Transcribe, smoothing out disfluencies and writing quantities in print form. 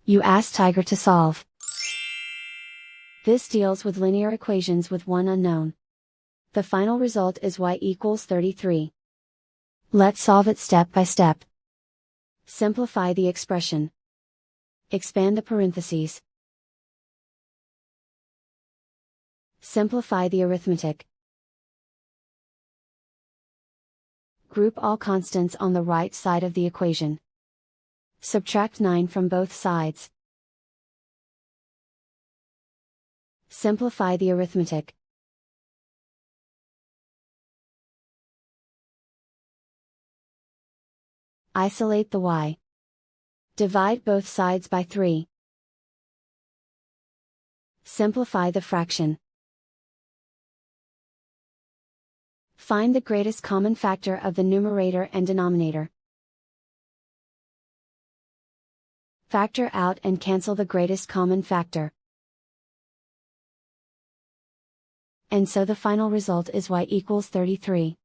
You ask Tiger to solve. This deals with linear equations with one unknown. The final result is y equals 33. Let's solve it step by step. Simplify the expression. Expand the parentheses. Simplify the arithmetic. Group all constants on the right side of the equation. Subtract 9 from both sides. Simplify the arithmetic. Isolate the y. Divide both sides by 3. Simplify the fraction. Find the greatest common factor of the numerator and denominator. Factor out and cancel the greatest common factor. And so the final result is y equals 33.